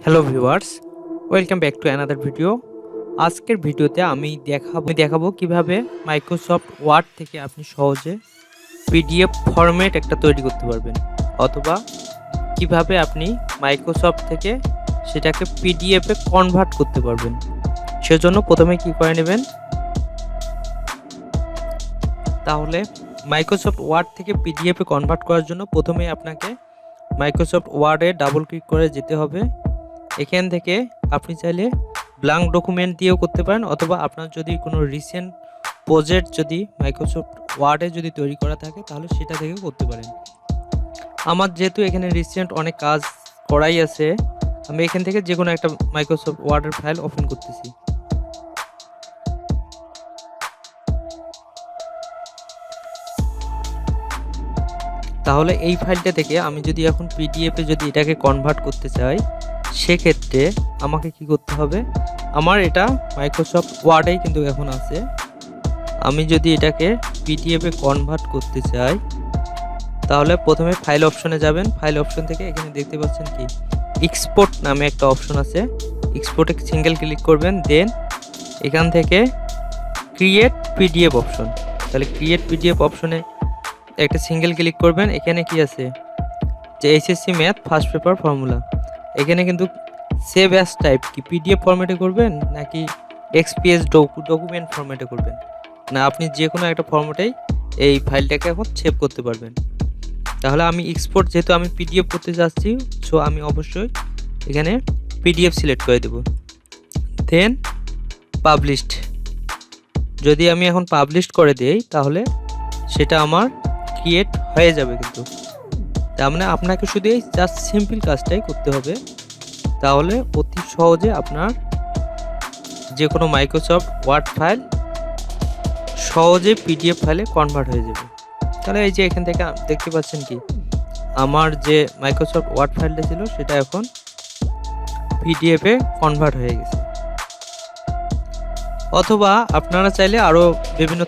Hello viewers, welcome back to another video. আজকের ভিডিওতে আমি দেখাবো কিভাবে মাইক্রোসফট ওয়ার্ড থেকে আপনি সহজে পিডিএফ ফরম্যাট একটা তৈরি করতে পারবেন, অথবা কিভাবে আপনি মাইক্রোসফট থেকে সেটাকে পিডিএফে কনভার্ট করতে পারবেন। সেজন্য প্রথমে কি করে নেবেন, তাহলে মাইক্রোসফট ওয়ার্ড থেকে পিডিএফে কনভার্ট করার জন্য প্রথমে আপনাকে মাইক্রোসফট ওয়ার্ডে ডাবল ক্লিক করে যেতে হবে। এখান থেকে আপনি চাইলে ব্ল্যাঙ্ক ডকুমেন্ট দিয়েও করতে পারেন, অথবা আপনার যদি কোনো রিসেন্ট প্রজেক্ট যদি মাইক্রোসফট ওয়ার্ডে যদি তৈরি করা থাকে তাহলে সেটা থেকেও করতে পারেন। আমার যেহেতু এখানে রিসেন্ট অনেক কাজ করাই আছে, আমি এখান থেকে যে কোনো একটা মাইক্রোসফট ওয়ার্ডের ফাইল ওপেন করতেছি। তাহলে এই ফাইলটা থেকে আমি যদি এখন পিডিএফে যদি এটাকে কনভার্ট করতে চাই, সেক্ষেত্রে আমাকে কি করতে হবে, আমার এটা মাইক্রোসফট ওয়ার্ডেই কিন্তু এখন আছে। আমি যদি এটাকে পিডিএফে কনভার্ট করতে চাই তাহলে প্রথমে ফাইল অপশনে যাবেন। ফাইল অপশন থেকে এখানে দেখতে পাচ্ছেন কি এক্সপোর্ট নামে একটা অপশন আছে, এক্সপোর্টে সিঙ্গেল ক্লিক করবেন। দেন এখান থেকে ক্রিয়েট পিডিএফ অপশন, তাহলে ক্রিয়েট পিডিএফ অপশনে একটা সিঙ্গেল ক্লিক করবেন। এখানে কি আছে যে HSC math first paper formula. এখানে কিন্তু সেভ অ্যাজ টাইপ কি পিডিএফ ফরম্যাটে করবেন নাকি এক্সপিএস ডকুমেন্ট ফরম্যাটে করবেন, না আপনি যে কোনো একটা ফরম্যাটেই এই ফাইলটাকে এখন সেভ করতে পারবেন। তাহলে আমি এক্সপোর্ট, যেহেতু আমি পিডিএফ করতে যাচ্ছি, সো আমি অবশ্যই এখানে পিডিএফ সিলেক্ট করে দেব। দেন পাবলিশড, যদি আমি এখন পাবলিশ করে দিই তাহলে সেটা আমার ক্রিয়েট হয়ে যাবে। কিন্তু তার মানে আপনাকে শুধু এই জাস্ট সিম্পল কাজটাই করতে হবে, তাহলে অতি সহজে আপনার যে কোনো মাইক্রোসফট ওয়ার্ড ফাইল সহজে পিডিএফ ফাইলে কনভার্ট হয়ে যাবে। তাহলে এই যে এখান থেকে দেখতে পাচ্ছেন কি আমার যে মাইক্রোসফট ওয়ার্ড ফাইলটা ছিল সেটা এখন পিডিএফে কনভার্ট হয়ে গেছে। অথবা আপনারা চাইলে আরও বিভিন্ন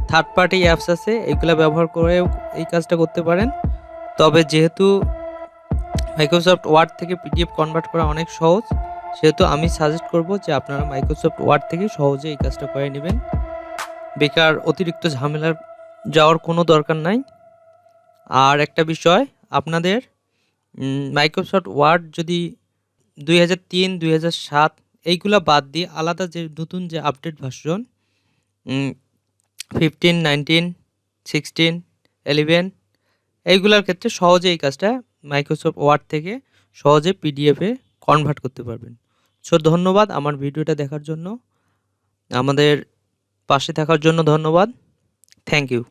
থার্ড পার্টি অ্যাপস আছে, এগুলো ব্যবহার করেও এই কাজটা করতে পারেন। তবে যেহেতু মাইক্রোসফট ওয়ার্ড থেকে পিডিএফ কনভার্ট করা অনেক সহজ, সেহেতু আমি সাজেস্ট করব যে আপনারা মাইক্রোসফট ওয়ার্ড থেকে সহজে এই কাজটা করে নেবেন। বেকার অতিরিক্ত ঝামেলার যাওয়ার কোনো দরকার নাই। আর একটা বিষয়, আপনাদের মাইক্রোসফট ওয়ার্ড যদি 2003, 2007 এইগুলা বাদ দিয়ে আলাদা যে নতুন যে আপডেট ভার্সন 15, 19, 16, 11 এইগুলোর ক্ষেত্রে সহজে এই কাজটা মাইক্রোসফট ওয়ার্ড থেকে সহজে পিডিএফে কনভার্ট করতে পারবেন। সো ধন্যবাদ আমার ভিডিওটা দেখার জন্য, আমাদের পাশে থাকার জন্য ধন্যবাদ। Thank you.